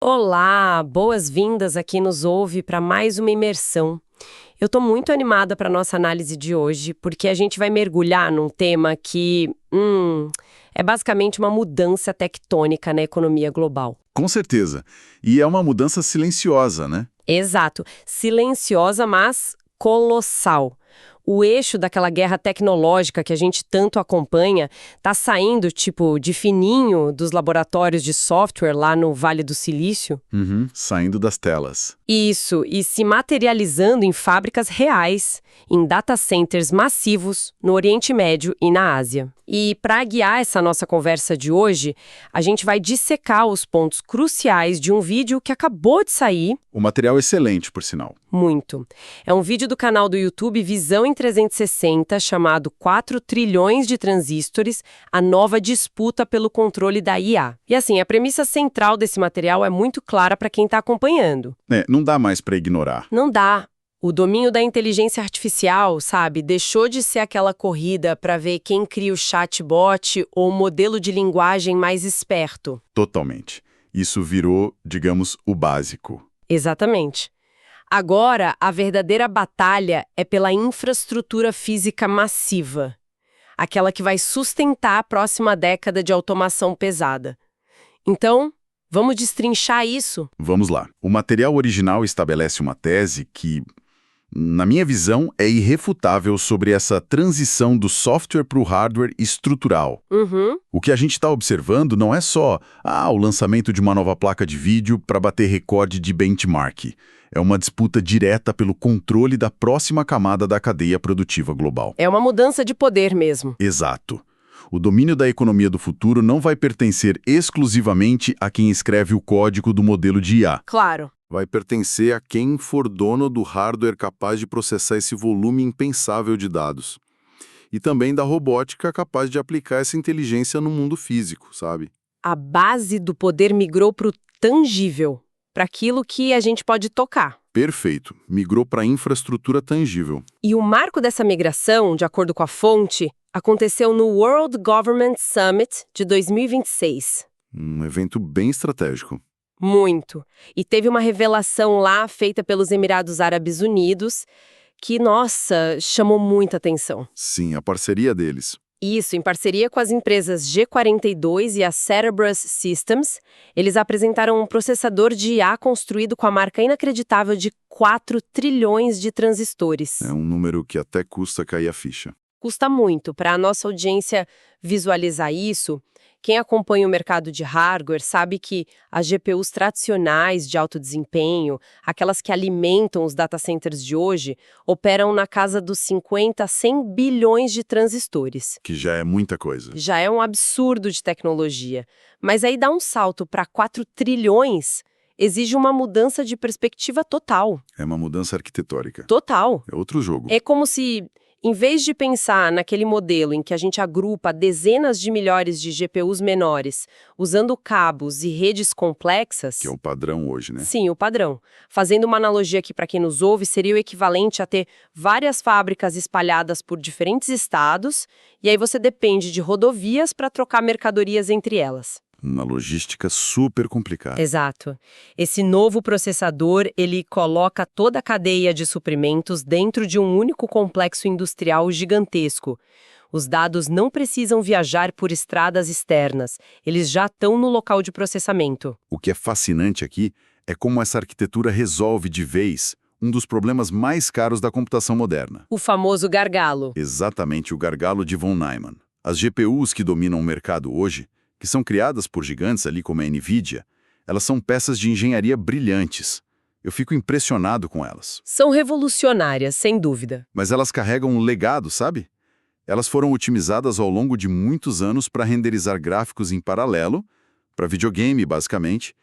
Olá, boas-vindas a quem nos ouve para mais uma imersão. Eu estou muito animada para a nossa análise de hoje, porque a gente vai mergulhar num tema que, é basicamente uma mudança tectônica na economia global. Com certeza. E é uma mudança silenciosa, né? Exato, silenciosa, mas colossal. O eixo daquela guerra tecnológica que a gente tanto acompanha tá saindo, tipo, de fininho dos laboratórios de software lá no Vale do Silício. Uhum, saindo das telas. Isso, e se materializando em fábricas reais, em data centers massivos no Oriente Médio e na Ásia. E para guiar essa nossa conversa de hoje, a gente vai dissecar os pontos cruciais de um vídeo que acabou de sair. O material é excelente, por sinal. Muito. É um vídeo do canal do YouTube Visão em 360, chamado 4 trilhões de transistores, a nova disputa pelo controle da IA. E assim, a premissa central desse material é muito clara para quem está acompanhando. Não dá mais para ignorar. Não dá. O domínio da inteligência artificial, sabe, deixou de ser aquela corrida para ver quem cria o chatbot ou o modelo de linguagem mais esperto. Totalmente. Isso virou, digamos, o básico. Exatamente. Agora, a verdadeira batalha é pela infraestrutura física massiva. Aquela que vai sustentar a próxima década de automação pesada. Então, vamos destrinchar isso? Vamos lá. O material original estabelece uma tese que, na minha visão, é irrefutável sobre essa transição do software para o hardware estrutural. O que a gente está observando não é só o lançamento de uma nova placa de vídeo para bater recorde de benchmark. É uma disputa direta pelo controle da próxima camada da cadeia produtiva global. É uma mudança de poder mesmo. Exato. O domínio da economia do futuro não vai pertencer exclusivamente a quem escreve o código do modelo de IA. Claro. Vai pertencer a quem for dono do hardware capaz de processar esse volume impensável de dados. E também da robótica capaz de aplicar essa inteligência no mundo físico, sabe? A base do poder migrou para o tangível, para aquilo que a gente pode tocar. Perfeito. Migrou para a infraestrutura tangível. E o marco dessa migração, de acordo com a fonte, aconteceu no World Government Summit de 2026. Um evento bem estratégico. Muito. E teve uma revelação lá feita pelos Emirados Árabes Unidos que, nossa, chamou muita atenção. Sim, a parceria deles. Isso, em parceria com as empresas G42 e a Cerebrus Systems, eles apresentaram um processador de IA construído com a marca inacreditável de 4 trilhões de transistores. É um número que até custa cair a ficha. Custa muito. Para a nossa audiência visualizar isso, quem acompanha o mercado de hardware sabe que as GPUs tradicionais de alto desempenho, aquelas que alimentam os data centers de hoje, operam na casa dos 50 a 100 bilhões de transistores. Que já é muita coisa. Já é um absurdo de tecnologia. Mas aí dar um salto para 4 trilhões exige uma mudança de perspectiva total. É uma mudança arquitetônica. Total. É outro jogo. É como se, em vez de pensar naquele modelo em que a gente agrupa dezenas de milhares de GPUs menores, usando cabos e redes complexas... Que é o padrão hoje, né? Sim, o padrão. Fazendo uma analogia aqui para quem nos ouve, seria o equivalente a ter várias fábricas espalhadas por diferentes estados, e aí você depende de rodovias para trocar mercadorias entre elas. Uma logística super complicada. Exato. Esse novo processador, ele coloca toda a cadeia de suprimentos dentro de um único complexo industrial gigantesco. Os dados não precisam viajar por estradas externas, eles já estão no local de processamento. O que é fascinante aqui é como essa arquitetura resolve de vez um dos problemas mais caros da computação moderna. O famoso gargalo. Exatamente o gargalo de von Neumann. As GPUs que dominam o mercado hoje, que são criadas por gigantes ali como a NVIDIA, elas são peças de engenharia brilhantes. Eu fico impressionado com elas. São revolucionárias, sem dúvida. Mas elas carregam um legado, sabe? Elas foram otimizadas ao longo de muitos anos para renderizar gráficos em paralelo, para videogame, basicamente,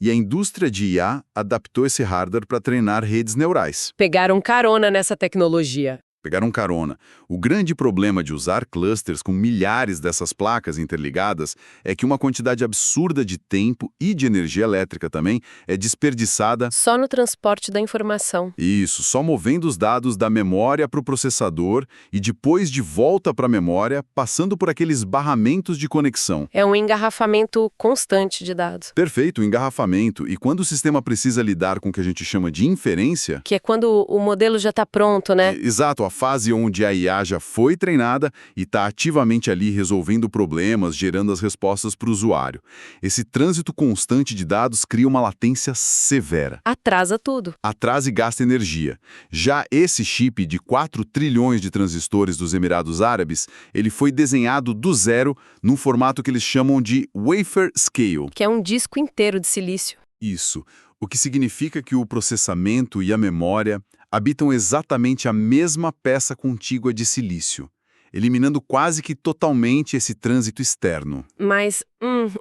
e a indústria de IA adaptou esse hardware para treinar redes neurais. Pegaram carona nessa tecnologia. pegaram carona. O grande problema de usar clusters com milhares dessas placas interligadas é que uma quantidade absurda de tempo e de energia elétrica também é desperdiçada só no transporte da informação. Isso, só movendo os dados da memória para o processador e depois de volta para a memória, passando por aqueles barramentos de conexão. É um engarrafamento constante de dados. Perfeito, o engarrafamento. E quando o sistema precisa lidar com o que a gente chama de inferência... Que é quando o modelo já está pronto, né? Exato, a fase onde a IA já foi treinada e está ativamente ali resolvendo problemas, gerando as respostas para o usuário. Esse trânsito constante de dados cria uma latência severa. Atrasa tudo. Atrasa e gasta energia. Já esse chip de 4 trilhões de transistores dos Emirados Árabes, ele foi desenhado do zero num formato que eles chamam de wafer scale. Que é um disco inteiro de silício. Isso, o que significa que o processamento e a memória habitam exatamente a mesma peça contígua de silício, eliminando quase que totalmente esse trânsito externo. Mas,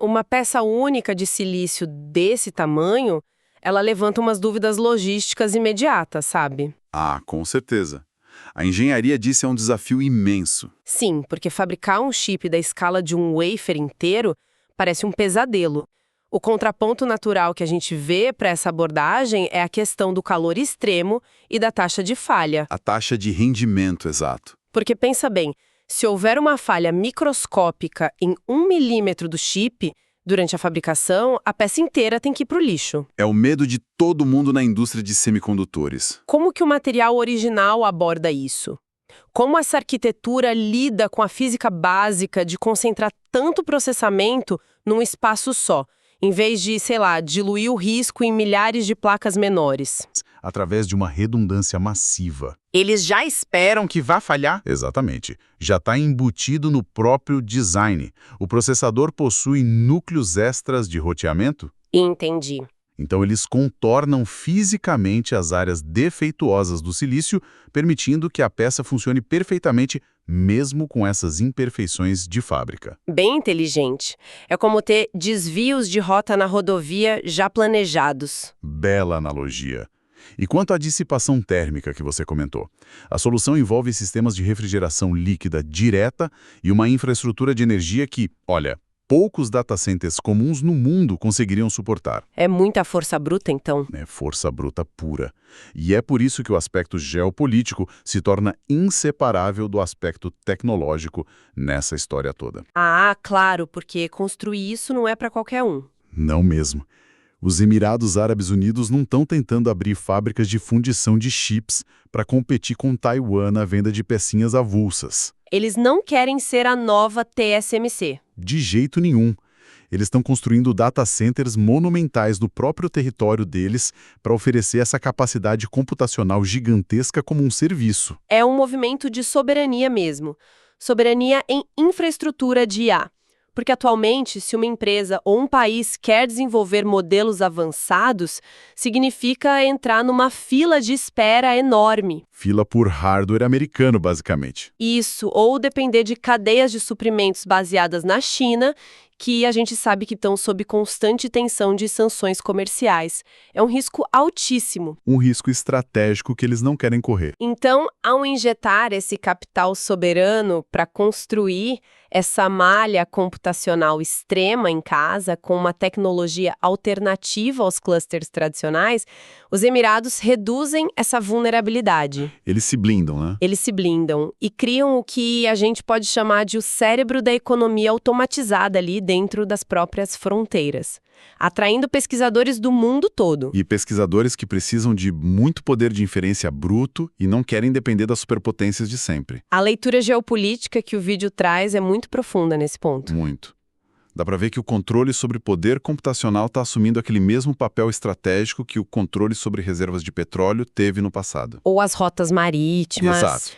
uma peça única de silício desse tamanho, ela levanta umas dúvidas logísticas imediatas, sabe? Ah, com certeza. A engenharia disso é um desafio imenso. Sim, porque fabricar um chip da escala de um wafer inteiro parece um pesadelo. O contraponto natural que a gente vê para essa abordagem é a questão do calor extremo e da taxa de falha. A taxa de rendimento, exato. Porque pensa bem, se houver uma falha microscópica em 1 milímetro do chip, durante a fabricação, a peça inteira tem que ir para o lixo. É o medo de todo mundo na indústria de semicondutores. Como que o material original aborda isso? Como essa arquitetura lida com a física básica de concentrar tanto processamento num espaço só, em vez de, sei lá, diluir o risco em milhares de placas menores? Através de uma redundância massiva. Eles já esperam que vá falhar? Exatamente. Já está embutido no próprio design. O processador possui núcleos extras de roteamento? Entendi. Então eles contornam fisicamente as áreas defeituosas do silício, permitindo que a peça funcione perfeitamente, mesmo com essas imperfeições de fábrica. Bem inteligente. É como ter desvios de rota na rodovia já planejados. Bela analogia. E quanto à dissipação térmica que você comentou? A solução envolve sistemas de refrigeração líquida direta e uma infraestrutura de energia que, olha, poucos data centers comuns no mundo conseguiriam suportar. É muita força bruta, então? É força bruta pura. E é por isso que o aspecto geopolítico se torna inseparável do aspecto tecnológico nessa história toda. Ah, claro, porque construir isso não é para qualquer um. Não mesmo. Os Emirados Árabes Unidos não estão tentando abrir fábricas de fundição de chips para competir com Taiwan na venda de pecinhas avulsas. Eles não querem ser a nova TSMC. De jeito nenhum. Eles estão construindo data centers monumentais no próprio território deles para oferecer essa capacidade computacional gigantesca como um serviço. É um movimento de soberania mesmo. Soberania em infraestrutura de IA. Porque atualmente, se uma empresa ou um país quer desenvolver modelos avançados, significa entrar numa fila de espera enorme. Fila por hardware americano, basicamente. Isso, ou depender de cadeias de suprimentos baseadas na China, que a gente sabe que estão sob constante tensão de sanções comerciais. É um risco altíssimo. Um risco estratégico que eles não querem correr. Então, ao injetar esse capital soberano para construir essa malha computacional extrema em casa, com uma tecnologia alternativa aos clusters tradicionais, os Emirados reduzem essa vulnerabilidade. Eles se blindam, né? Eles se blindam e criam o que a gente pode chamar de o cérebro da economia automatizada ali dentro das próprias fronteiras, atraindo pesquisadores do mundo todo. E pesquisadores que precisam de muito poder de inferência bruto e não querem depender das superpotências de sempre. A leitura geopolítica que o vídeo traz é muito profunda nesse ponto. Muito. Dá para ver que o controle sobre poder computacional está assumindo aquele mesmo papel estratégico que o controle sobre reservas de petróleo teve no passado. Ou as rotas marítimas. Exato.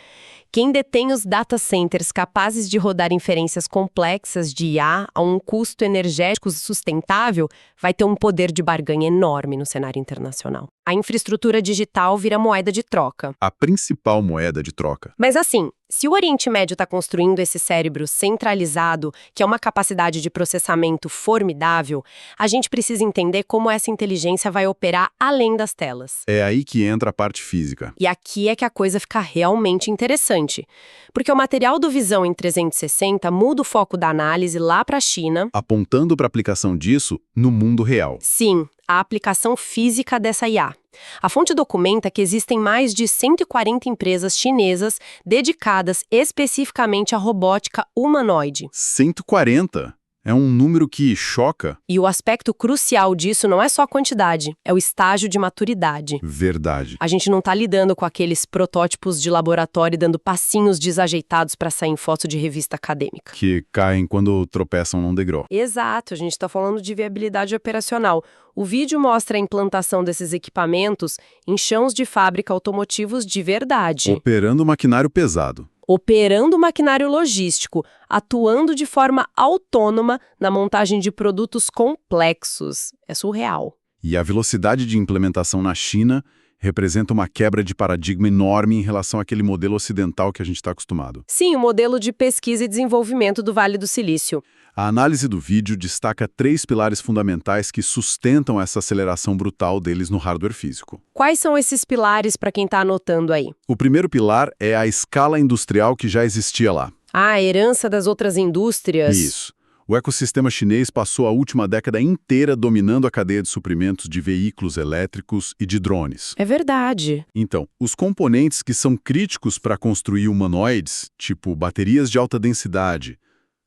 Quem detém os data centers capazes de rodar inferências complexas de IA a um custo energético sustentável vai ter um poder de barganha enorme no cenário internacional. A infraestrutura digital vira moeda de troca. A principal moeda de troca. Mas assim, Se o Oriente Médio está construindo esse cérebro centralizado, que é uma capacidade de processamento formidável, a gente precisa entender como essa inteligência vai operar além das telas. É aí que entra a parte física. E aqui é que a coisa fica realmente interessante. Porque o material do Visão em 360 muda o foco da análise lá para a China. Apontando para a aplicação disso no mundo real. Sim, a aplicação física dessa IA. A fonte documenta que existem mais de 140 empresas chinesas dedicadas especificamente à robótica humanoide. 140? É um número que choca. E o aspecto crucial disso não é só a quantidade, é o estágio de maturidade. Verdade. A gente não está lidando com aqueles protótipos de laboratório dando passinhos desajeitados para sair em foto de revista acadêmica. Que caem quando tropeçam num degrau. Exato, a gente está falando de viabilidade operacional. O vídeo mostra a implantação desses equipamentos em chãos de fábrica automotivos de verdade. Operando maquinário pesado. Operando maquinário logístico, atuando de forma autônoma na montagem de produtos complexos. É surreal. E a velocidade de implementação na China representa uma quebra de paradigma enorme em relação àquele modelo ocidental que a gente está acostumado. Sim, o modelo de pesquisa e desenvolvimento do Vale do Silício. A análise do vídeo destaca 3 pilares fundamentais que sustentam essa aceleração brutal deles no hardware físico. Quais são esses pilares para quem está anotando aí? O primeiro pilar é a escala industrial que já existia lá. A herança das outras indústrias. Isso. O ecossistema chinês passou a última década inteira dominando a cadeia de suprimentos de veículos elétricos e de drones. É verdade. Então, os componentes que são críticos para construir humanoides, tipo baterias de alta densidade,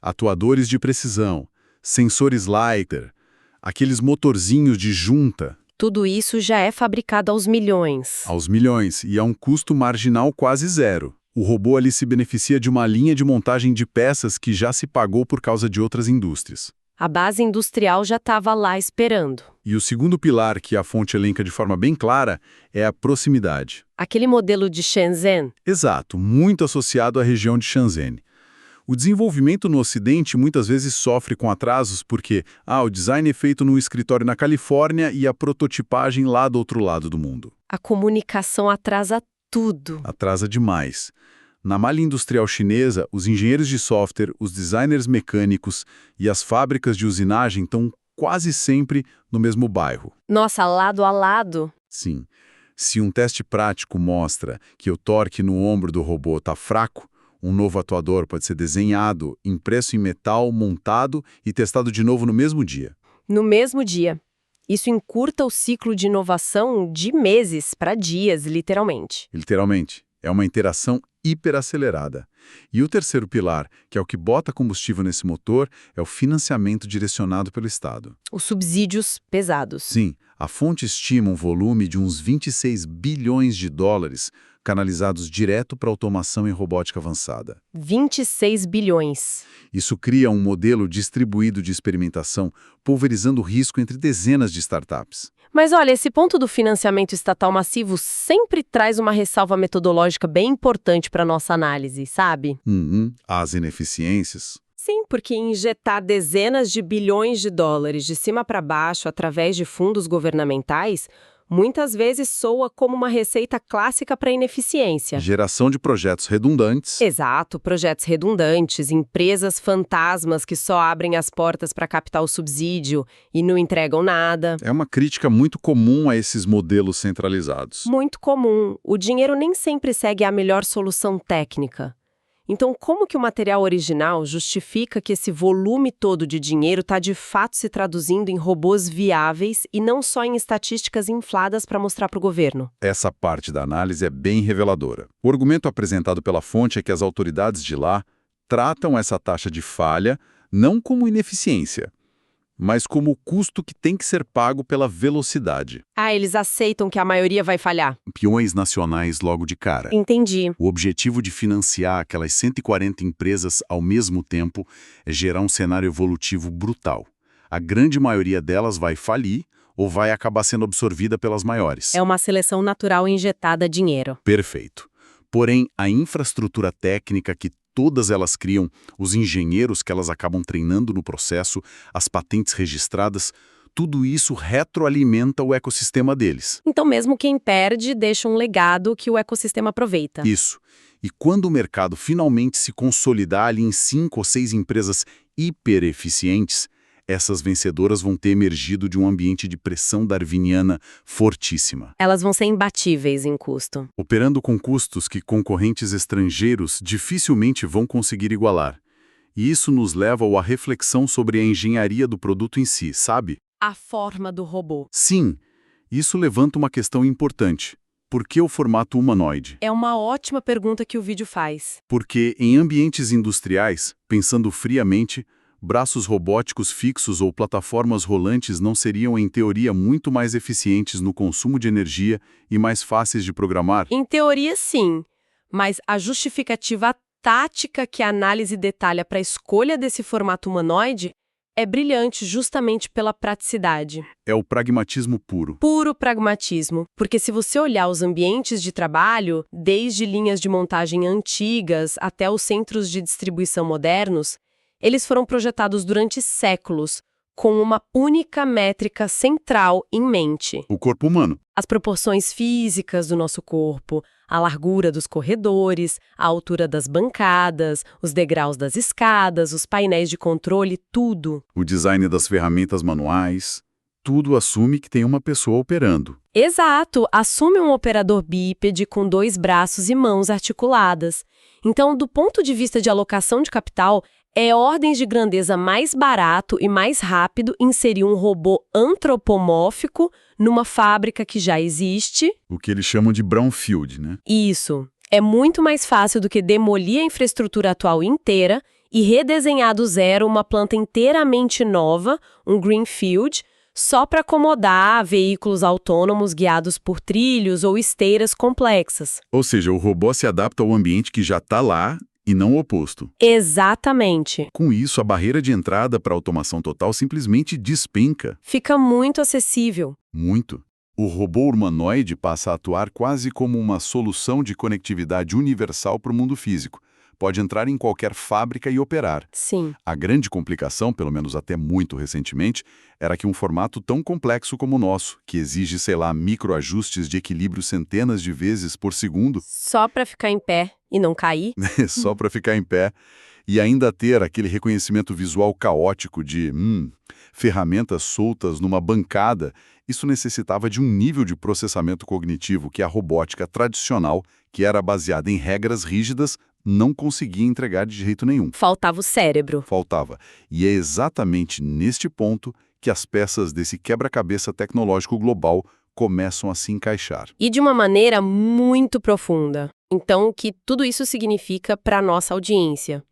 atuadores de precisão, sensores LiDAR, aqueles motorzinhos de junta. Tudo isso já é fabricado aos milhões. Aos milhões, e a um custo marginal quase zero. O robô ali se beneficia de uma linha de montagem de peças que já se pagou por causa de outras indústrias. A base industrial já estava lá esperando. E o segundo pilar que a fonte elenca de forma bem clara é a proximidade. Aquele modelo de Shenzhen. Exato, muito associado à região de Shenzhen. O desenvolvimento no Ocidente muitas vezes sofre com atrasos porque o design é feito num escritório na Califórnia e a prototipagem lá do outro lado do mundo. A comunicação atrasa tudo. Atrasa demais. Na malha industrial chinesa, os engenheiros de software, os designers mecânicos e as fábricas de usinagem estão quase sempre no mesmo bairro. Nossa, lado a lado? Sim. Se um teste prático mostra que o torque no ombro do robô está fraco, um novo atuador pode ser desenhado, impresso em metal, montado e testado de novo no mesmo dia. No mesmo dia. Isso encurta o ciclo de inovação de meses para dias, literalmente. Literalmente. É uma interação hiperacelerada. E o terceiro pilar, que é o que bota combustível nesse motor, é o financiamento direcionado pelo Estado. Os subsídios pesados. Sim, a fonte estima um volume de uns 26 bilhões de dólares canalizados direto para automação e robótica avançada. 26 bilhões. Isso cria um modelo distribuído de experimentação, pulverizando o risco entre dezenas de startups. Mas olha, esse ponto do financiamento estatal massivo sempre traz uma ressalva metodológica bem importante para nossa análise, sabe? As ineficiências. Sim, porque injetar dezenas de bilhões de dólares de cima para baixo através de fundos governamentais muitas vezes soa como uma receita clássica para ineficiência. Geração de projetos redundantes. Exato, projetos redundantes, empresas fantasmas que só abrem as portas para captar o subsídio e não entregam nada. É uma crítica muito comum a esses modelos centralizados. Muito comum. O dinheiro nem sempre segue a melhor solução técnica. Então, como que o material original justifica que esse volume todo de dinheiro está de fato se traduzindo em robôs viáveis e não só em estatísticas infladas para mostrar para o governo? Essa parte da análise é bem reveladora. O argumento apresentado pela fonte é que as autoridades de lá tratam essa taxa de falha não como ineficiência, mas como o custo que tem que ser pago pela velocidade. Eles aceitam que a maioria vai falhar. Peões nacionais logo de cara. Entendi. O objetivo de financiar aquelas 140 empresas ao mesmo tempo é gerar um cenário evolutivo brutal. A grande maioria delas vai falir ou vai acabar sendo absorvida pelas maiores. É uma seleção natural injetada a dinheiro. Perfeito. Porém, a infraestrutura técnica que todas elas criam, os engenheiros que elas acabam treinando no processo, as patentes registradas, tudo isso retroalimenta o ecossistema deles. Então, mesmo quem perde, deixa um legado que o ecossistema aproveita. Isso. E quando o mercado finalmente se consolidar ali em 5 ou 6 empresas hipereficientes, essas vencedoras vão ter emergido de um ambiente de pressão darwiniana fortíssima. Elas vão ser imbatíveis em custo. Operando com custos que concorrentes estrangeiros dificilmente vão conseguir igualar. E isso nos leva à reflexão sobre a engenharia do produto em si, sabe? A forma do robô. Sim, isso levanta uma questão importante. Por que o formato humanoide? É uma ótima pergunta que o vídeo faz. Porque em ambientes industriais, pensando friamente, braços robóticos fixos ou plataformas rolantes não seriam, em teoria, muito mais eficientes no consumo de energia e mais fáceis de programar? Em teoria, sim. Mas a justificativa tática que a análise detalha para a escolha desse formato humanoide é brilhante justamente pela praticidade. É o pragmatismo puro. Puro pragmatismo. Porque se você olhar os ambientes de trabalho, desde linhas de montagem antigas até os centros de distribuição modernos, eles foram projetados durante séculos, com uma única métrica central em mente. O corpo humano. As proporções físicas do nosso corpo, a largura dos corredores, a altura das bancadas, os degraus das escadas, os painéis de controle, tudo. O design das ferramentas manuais. Tudo assume que tem uma pessoa operando. Exato, assume um operador bípede com 2 braços e mãos articuladas. Então, do ponto de vista de alocação de capital, é ordens de grandeza mais barato e mais rápido inserir um robô antropomórfico numa fábrica que já existe. O que eles chamam de brownfield, né? Isso. É muito mais fácil do que demolir a infraestrutura atual inteira e redesenhar do zero uma planta inteiramente nova, um greenfield, só para acomodar veículos autônomos guiados por trilhos ou esteiras complexas. Ou seja, o robô se adapta ao ambiente que já está lá e não o oposto. Exatamente. Com isso, a barreira de entrada para a automação total simplesmente despenca. Fica muito acessível. Muito. O robô humanoide passa a atuar quase como uma solução de conectividade universal para o mundo físico. Pode entrar em qualquer fábrica e operar. Sim. A grande complicação, pelo menos até muito recentemente, era que um formato tão complexo como o nosso, que exige, sei lá, microajustes de equilíbrio centenas de vezes por segundo, Só para ficar em pé e não cair. só para ficar em pé, e ainda ter aquele reconhecimento visual caótico de ferramentas soltas numa bancada, isso necessitava de um nível de processamento cognitivo que a robótica tradicional, que era baseada em regras rígidas, não conseguia entregar de jeito nenhum. Faltava o cérebro. Faltava. E é exatamente neste ponto que as peças desse quebra-cabeça tecnológico global começam a se encaixar. E de uma maneira muito profunda. Então, o que tudo isso significa para a nossa audiência?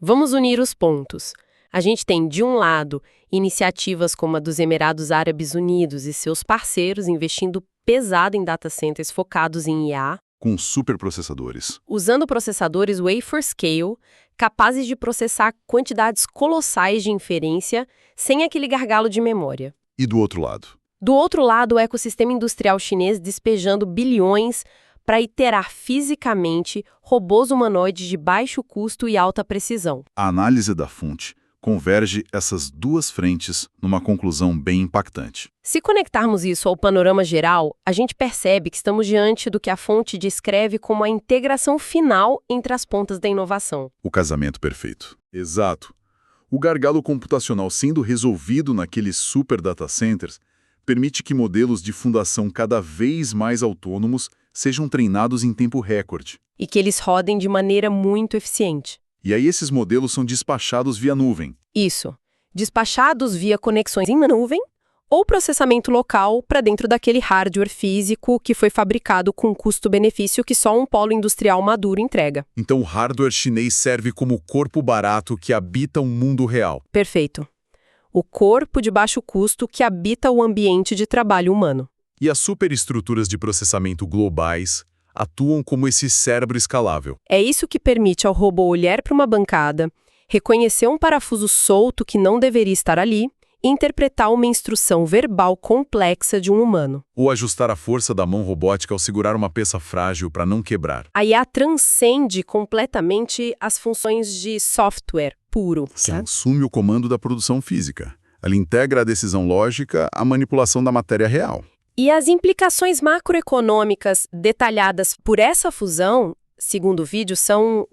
Vamos unir os pontos. A gente tem, de um lado, iniciativas como a dos Emirados Árabes Unidos e seus parceiros investindo pesado em data centers focados em IA, Com superprocessadores. usando processadores wafer scale, capazes de processar quantidades colossais de inferência sem aquele gargalo de memória. E do outro lado? Do outro lado, o ecossistema industrial chinês despejando bilhões para iterar fisicamente robôs humanoides de baixo custo e alta precisão. A análise da fonte converge essas duas frentes numa conclusão bem impactante. Se conectarmos isso ao panorama geral, a gente percebe que estamos diante do que a fonte descreve como a integração final entre as pontas da inovação. O casamento perfeito. Exato. O gargalo computacional sendo resolvido naqueles super data centers permite que modelos de fundação cada vez mais autônomos sejam treinados em tempo recorde. E que eles rodem de maneira muito eficiente. E aí esses modelos são despachados via nuvem. Isso. Despachados via conexões em nuvem ou processamento local para dentro daquele hardware físico que foi fabricado com custo-benefício que só um polo industrial maduro entrega. Então o hardware chinês serve como corpo barato que habita um mundo real. Perfeito. O corpo de baixo custo que habita o ambiente de trabalho humano. E as superestruturas de processamento globais atuam como esse cérebro escalável. É isso que permite ao robô olhar para uma bancada, reconhecer um parafuso solto que não deveria estar ali e interpretar uma instrução verbal complexa de um humano. Ou ajustar a força da mão robótica ao segurar uma peça frágil para não quebrar. A IA transcende completamente as funções de software puro. Que assume o comando da produção física. Ela integra a decisão lógica à manipulação da matéria real. E as implicações macroeconômicas detalhadas por essa fusão, segundo o vídeo, são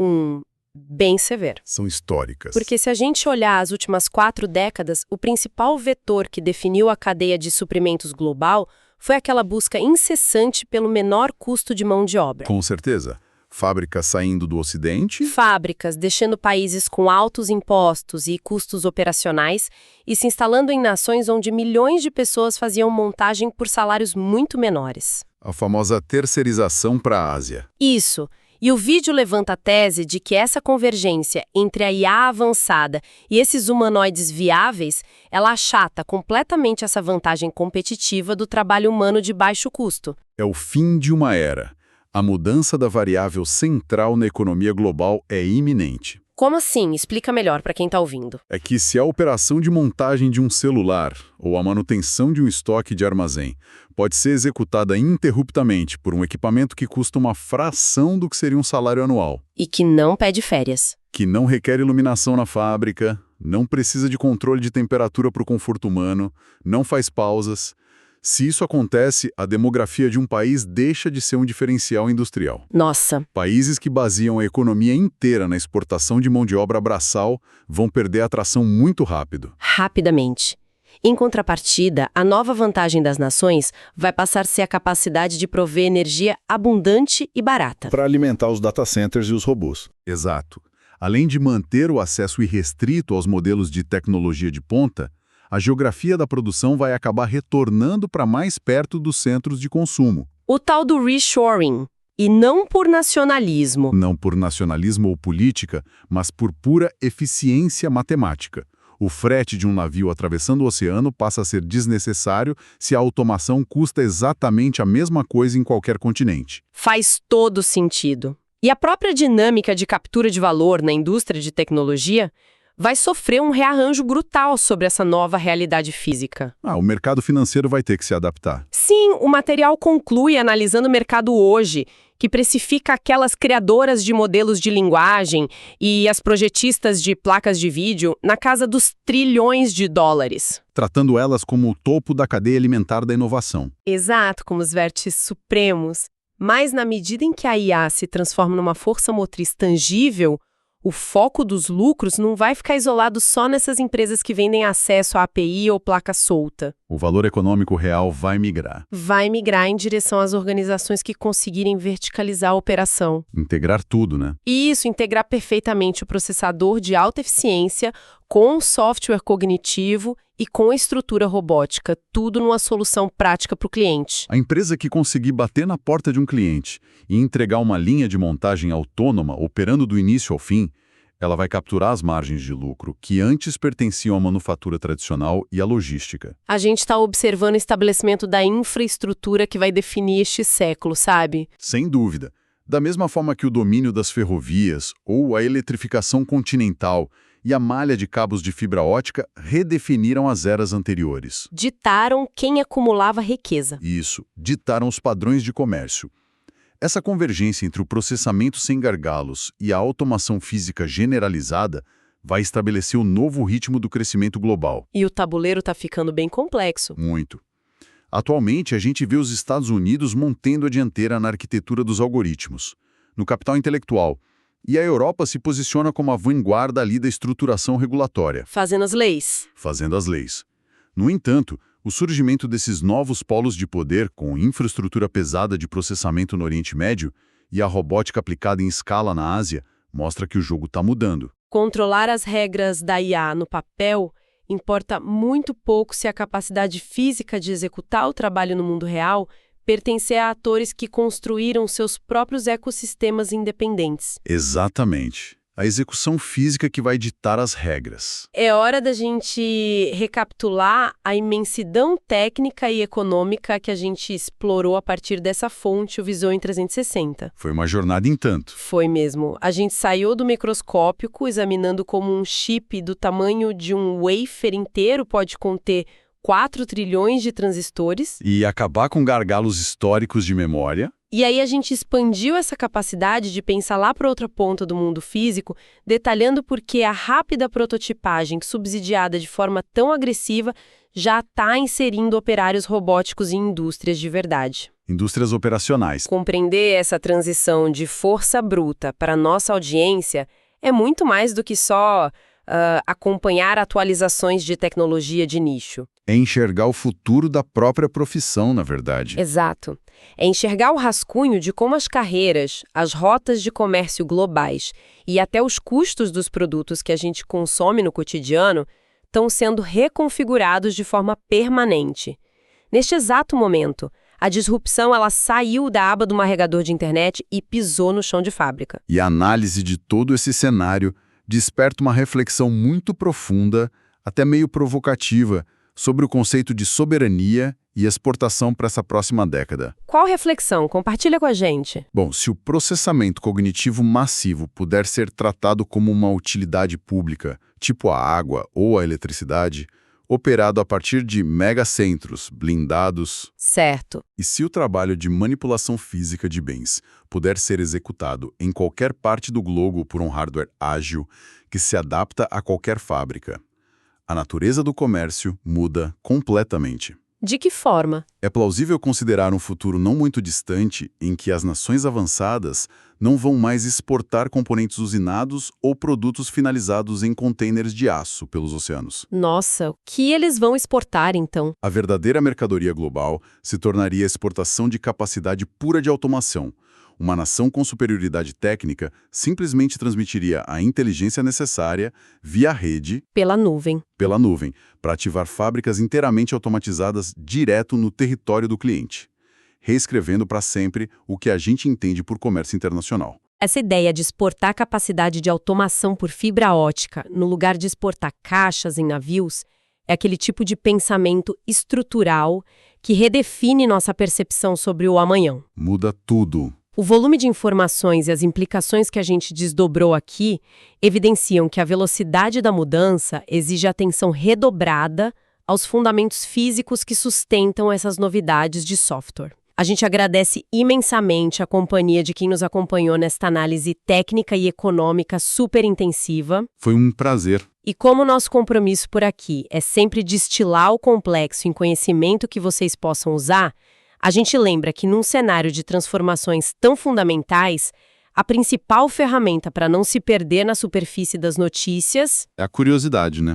bem severo. São históricas. Porque se a gente olhar as últimas 4 décadas, o principal vetor que definiu a cadeia de suprimentos global foi aquela busca incessante pelo menor custo de mão de obra. Com certeza. Fábricas saindo do Ocidente. Fábricas deixando países com altos impostos e custos operacionais e se instalando em nações onde milhões de pessoas faziam montagem por salários muito menores. A famosa terceirização para a Ásia. Isso. E o vídeo levanta a tese de que essa convergência entre a IA avançada e esses humanoides viáveis, ela achata completamente essa vantagem competitiva do trabalho humano de baixo custo. É o fim de uma era. A mudança da variável central na economia global é iminente. Como assim? Explica melhor para quem está ouvindo. É que se a operação de montagem de um celular ou a manutenção de um estoque de armazém pode ser executada ininterruptamente por um equipamento que custa uma fração do que seria um salário anual, E que não pede férias. que não requer iluminação na fábrica, não precisa de controle de temperatura para o conforto humano, não faz pausas. Se isso acontece, a demografia de um país deixa de ser um diferencial industrial. Nossa, Países que baseiam a economia inteira na exportação de mão de obra braçal vão perder atração muito rápido. rapidamente. Em contrapartida, a nova vantagem das nações vai passar a ser a capacidade de prover energia abundante e barata. Para alimentar os data centers e os robôs. Exato. Além de manter o acesso irrestrito aos modelos de tecnologia de ponta, a geografia da produção vai acabar retornando para mais perto dos centros de consumo. O tal do reshoring. E não por nacionalismo. Não por nacionalismo ou política, mas por pura eficiência matemática. O frete de um navio atravessando o oceano passa a ser desnecessário se a automação custa exatamente a mesma coisa em qualquer continente. Faz todo sentido. E a própria dinâmica de captura de valor na indústria de tecnologia vai sofrer um rearranjo brutal sobre essa nova realidade física. O mercado financeiro vai ter que se adaptar. Sim, o material conclui analisando o mercado hoje, que precifica aquelas criadoras de modelos de linguagem e as projetistas de placas de vídeo na casa dos trilhões de dólares. Tratando elas como o topo da cadeia alimentar da inovação. Exato, como os vértices supremos. Mas na medida em que a IA se transforma numa força motriz tangível, o foco dos lucros não vai ficar isolado só nessas empresas que vendem acesso à API ou placa solta. O valor econômico real vai migrar. Vai migrar em direção às organizações que conseguirem verticalizar a operação. Integrar tudo, né? E isso, integrar perfeitamente o processador de alta eficiência com o software cognitivo e com a estrutura robótica, tudo numa solução prática para o cliente. A empresa que conseguir bater na porta de um cliente e entregar uma linha de montagem autônoma operando do início ao fim, ela vai capturar as margens de lucro que antes pertenciam à manufatura tradicional e à logística. A gente está observando o estabelecimento da infraestrutura que vai definir este século, sabe? Sem dúvida. Da mesma forma que o domínio das ferrovias ou a eletrificação continental e a malha de cabos de fibra ótica redefiniram as eras anteriores. Ditaram quem acumulava riqueza. Isso, ditaram os padrões de comércio. Essa convergência entre o processamento sem gargalos e a automação física generalizada vai estabelecer o novo ritmo do crescimento global. E o tabuleiro está ficando bem complexo. Muito. Atualmente, a gente vê os Estados Unidos montando a dianteira na arquitetura dos algoritmos, no capital intelectual, e a Europa se posiciona como a vanguarda ali da estruturação regulatória. Fazendo as leis. Fazendo as leis. No entanto, o surgimento desses novos polos de poder, com infraestrutura pesada de processamento no Oriente Médio e a robótica aplicada em escala na Ásia, mostra que o jogo está mudando. Controlar as regras da IA no papel importa muito pouco se a capacidade física de executar o trabalho no mundo real pertencer a atores que construíram seus próprios ecossistemas independentes. Exatamente. A execução física que vai ditar as regras. É hora da gente recapitular a imensidão técnica e econômica que a gente explorou a partir dessa fonte, o Visão 360. Foi uma jornada em tanto. Foi mesmo. A gente saiu do microscópico, examinando como um chip do tamanho de um wafer inteiro pode conter 4 trilhões de transistores. E acabar com gargalos históricos de memória. E aí a gente expandiu essa capacidade de pensar lá para outra ponta do mundo físico, detalhando por que a rápida prototipagem subsidiada de forma tão agressiva já está inserindo operários robóticos em indústrias de verdade. Indústrias operacionais. Compreender essa transição de força bruta para a nossa audiência é muito mais do que só acompanhar atualizações de tecnologia de nicho. É enxergar o futuro da própria profissão, na verdade. Exato. É enxergar o rascunho de como as carreiras, as rotas de comércio globais e até os custos dos produtos que a gente consome no cotidiano estão sendo reconfigurados de forma permanente. Neste exato momento, a disrupção ela saiu da aba do navegador de internet e pisou no chão de fábrica. E a análise de todo esse cenário desperta uma reflexão muito profunda, até meio provocativa, sobre o conceito de soberania e exportação para essa próxima década. Qual reflexão? Compartilha com a gente. Bom, se o processamento cognitivo massivo puder ser tratado como uma utilidade pública, tipo a água ou a eletricidade, operado a partir de megacentros blindados. Certo. E se o trabalho de manipulação física de bens puder ser executado em qualquer parte do globo por um hardware ágil que se adapta a qualquer fábrica, a natureza do comércio muda completamente. De que forma? É plausível considerar um futuro não muito distante em que as nações avançadas não vão mais exportar componentes usinados ou produtos finalizados em containers de aço pelos oceanos. Nossa, o que eles vão exportar, então? A verdadeira mercadoria global se tornaria a exportação de capacidade pura de automação. Uma nação com superioridade técnica simplesmente transmitiria a inteligência necessária via rede, Pela nuvem. para ativar fábricas inteiramente automatizadas direto no território do cliente, reescrevendo para sempre o que a gente entende por comércio internacional. Essa ideia de exportar capacidade de automação por fibra ótica, no lugar de exportar caixas em navios, é aquele tipo de pensamento estrutural que redefine nossa percepção sobre o amanhã. Muda tudo. O volume de informações e as implicações que a gente desdobrou aqui evidenciam que a velocidade da mudança exige atenção redobrada aos fundamentos físicos que sustentam essas novidades de software. A gente agradece imensamente a companhia de quem nos acompanhou nesta análise técnica e econômica super intensiva. Foi um prazer. E como o nosso compromisso por aqui é sempre destilar o complexo em conhecimento que vocês possam usar, a gente lembra que num cenário de transformações tão fundamentais, a principal ferramenta para não se perder na superfície das notícias É a curiosidade, né?